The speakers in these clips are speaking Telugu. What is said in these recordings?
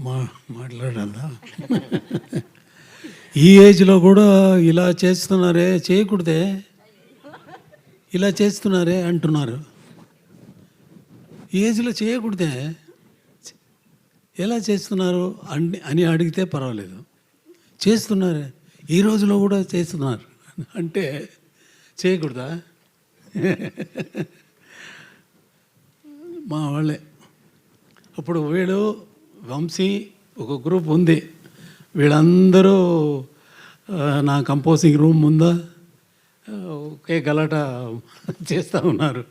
మా మాట్లాడాలా? ఈ ఏజ్లో కూడా ఇలా చేస్తున్నారే, చేయకూడదే, ఇలా చేస్తున్నారే అంటున్నారు. ఈ ఏజ్లో చేయకూడదే, ఎలా చేస్తున్నారు అని అడిగితే పర్వాలేదు. చేస్తున్నారే, ఈ రోజులో కూడా చేస్తున్నారు అంటే చేయకూడదా? మా వాళ్ళే అప్పుడు వీడు వంశీ ఒక గ్రూప్ ఉంది, వీళ్ళందరూ నా కంపోజింగ్ రూమ్ ముందా ఒకే గలాట చేస్తూ ఉన్నారు.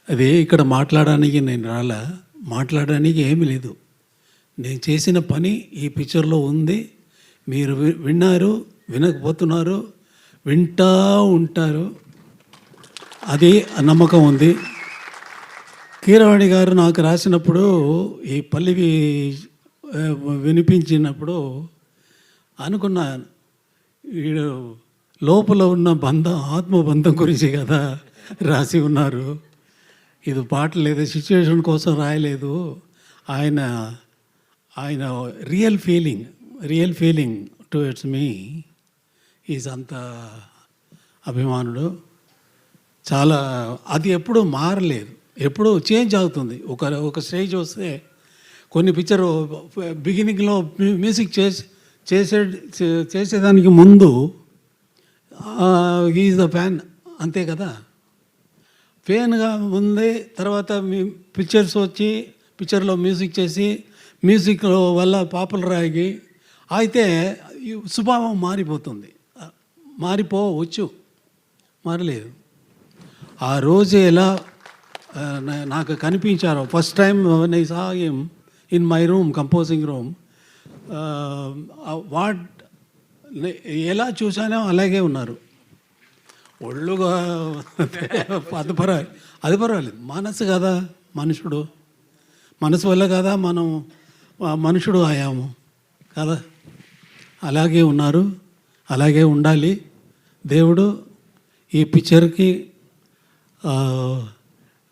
అది ఇక్కడ మాట్లాడడానికి నేను రాలా, మాట్లాడడానికి ఏమీ లేదు. నేను చేసిన పని ఈ పిక్చర్లో ఉంది. మీరు విన్నారు, వినకపోతున్నారు, వింటూ ఉంటారు, అది నమ్మకం ఉంది. కీరవాణి గారు నాకు రాసినప్పుడు ఈ పల్లవి వినిపించినప్పుడు అనుకున్నాను, వీడు లోపల ఉన్న బంధం, ఆత్మబంధం గురించి కదా రాసి ఉన్నారు. ఇది పాట లేదు, సిచ్యువేషన్ కోసం రాయలేదు. ఆయన ఆయన real feeling towards me is అంత అభిమానుడు. చాలా అది ఎప్పుడూ మారలేదు, ఎప్పుడూ చేంజ్ అవుతుంది. ఒక స్టేజ్ వస్తే కొన్ని పిక్చర్ బిగినింగ్లో మ్యూజిక్ చేసేదానికి ముందు హీఈస్ ద ఫ్యాన్, అంతే కదా. ఫ్యాన్గా ఉంది, తర్వాత పిక్చర్స్ వచ్చి పిక్చర్లో మ్యూజిక్ చేసి మ్యూజిక్ వల్ల పాపులర్ అయ్యి అయితే స్వభావం మారిపోతుంది. మారిపోవచ్చు, మారలేదు. ఆ రోజు ఎలా నాకు కనిపించారు first time I saw him in my room, composing room, ఎలా చూసానో అలాగే ఉన్నారు. ఒళ్ళుగా అది పర్వాలేదు. మనసు కదా, మనసు వల్ల కదా మనం మనుషుడు అయ్యాము కదా. అలాగే ఉన్నారు, అలాగే ఉండాలి. దేవుడు ఈ పిక్చర్కి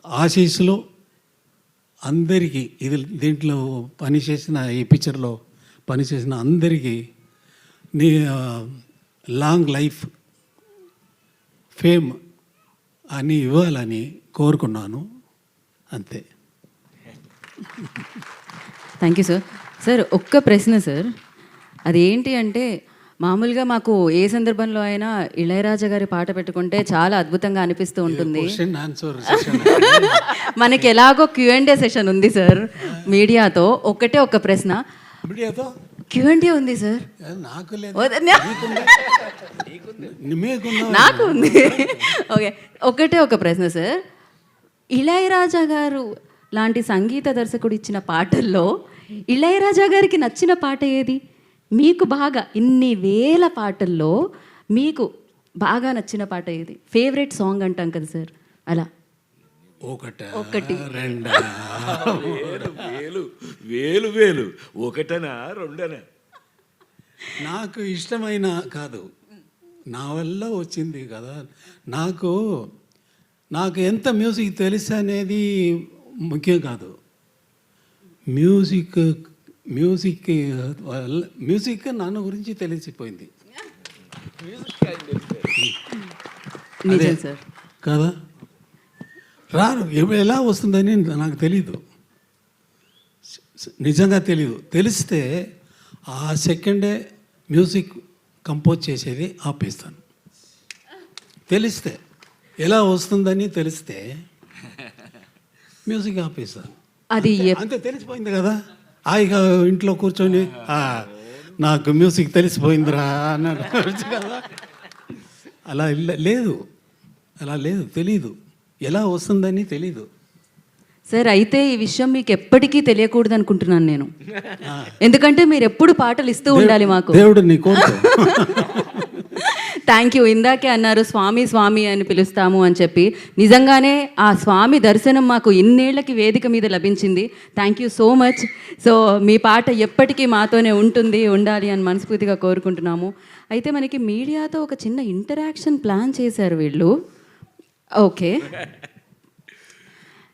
ఆశీస్సులు అందరికీ, దీంట్లో పనిచేసిన, ఈ పిక్చర్లో పనిచేసిన అందరికీ నీ లాంగ్ లైఫ్, ఫేమ్ అని ఇవ్వాలని కోరుకున్నాను, అంతే. Thank you sir. సార్ ఒక్క ప్రశ్న సార్, అదేంటి అంటే మామూలుగా మాకు ఏ సందర్భంలో అయినా ఇళయరాజా గారి పాట పెట్టుకుంటే చాలా అద్భుతంగా అనిపిస్తూ ఉంటుంది. మనకి ఎలాగో Q&A సెషన్ ఉంది సార్ మీడియాతో. ఒకటే ఒక ప్రశ్న, Q&A ఉంది సార్, నాకు ఉంది. ఓకే, ఒకటే ఒక ప్రశ్న సార్, ఇళయరాజా గారు లాంటి సంగీత దర్శకుడు ఇచ్చిన పాటల్లో ఇళయరాజా గారికి నచ్చిన పాట ఏది? మీకు బాగా, ఇన్ని వేల పాటల్లో మీకు బాగా నచ్చిన పాట ఏది? ఫేవరెట్ సాంగ్ అంటాం కదా సార్, అలా ఒకటి రెండా? వేలు వేలు ఒకటనా రెండనా? నాకు ఇష్టమైన కాదు, నా వల్ల వచ్చింది కదా. నాకు ఎంత మ్యూజిక్ తెలుసు అనేది ముఖ్యం కాదు. మ్యూజిక్ నాన్న గురించి తెలిసిపోయింది కదా. రారు, ఎలా వస్తుందని నాకు తెలీదు, నిజంగా తెలీదు. తెలిస్తే ఆ సెకండే మ్యూజిక్ కంపోజ్ చేసేది ఆపేస్తాను. తెలిస్తే, ఎలా వస్తుందని తెలిస్తే మ్యూజిక్ ఆపేస్తాను. అది అంతే, తెలిసిపోయింది కదా. హాయిగా ఇంట్లో కూర్చొని నాకు మ్యూజిక్ తెలిసిపోయిందిరా అన్నాడు కదా. అలా లేదు, తెలీదు, ఎలా వస్తుందని తెలీదు సార్. అయితే ఈ విషయం మీకు ఎప్పటికీ తెలియకూడదు అనుకుంటున్నాను నేను, ఎందుకంటే మీరు ఎప్పుడు పాటలు ఇస్తూ ఉండాలి మాకు. దేవుడు నీ కోరుకో. Thank you. ఇందాకే అన్నారు స్వామి స్వామి అని పిలుస్తాము అని చెప్పి, నిజంగానే ఆ స్వామి దర్శనం మాకు ఇన్నేళ్లకి వేదిక మీద లభించింది. Thank you so much. So మీ పాట ఎప్పటికీ మాతోనే ఉండాలి అని మనస్ఫూర్తిగా కోరుకుంటున్నాము. అయితే మనకి మీడియాతో ఒక చిన్న ఇంటరాక్షన్ ప్లాన్ చేశారు వీళ్ళు. ఓకే,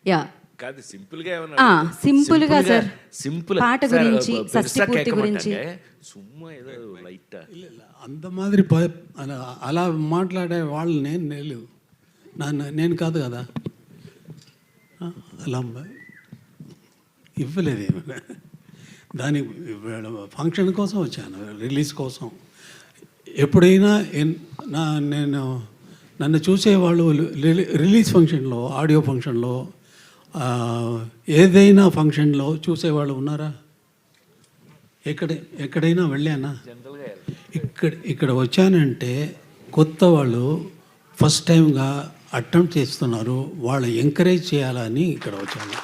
యా, కాదు సింపుల్ గా ఏమన్నా ఆ, సింపుల్ గా సార్. సింపుల్ పాట గురించి, షష్ఠి పూర్తి గురించి. సుమ్మా ఏదో లైట్ అంత మాదిరి అలా మాట్లాడే వాళ్ళు నేను నేను కాదు కదా. అలా ఇవ్వలేదు ఏమైనా. దాని ఫంక్షన్ కోసం వచ్చాను, రిలీజ్ కోసం. ఎప్పుడైనా నేను నన్ను చూసేవాళ్ళు రిలీజ్ ఫంక్షన్లో, ఆడియో ఫంక్షన్లో, ఏదైనా ఫంక్షన్లో చూసేవాళ్ళు ఉన్నారా? ఎక్కడైనా వెళ్ళానా? ఇక్కడ వచ్చానంటే కొత్త వాళ్ళు ఫస్ట్ టైంగా అటెంప్ట్ చేస్తున్నారు, వాళ్ళు ఎంకరేజ్ చేయాలని ఇక్కడ వచ్చాను.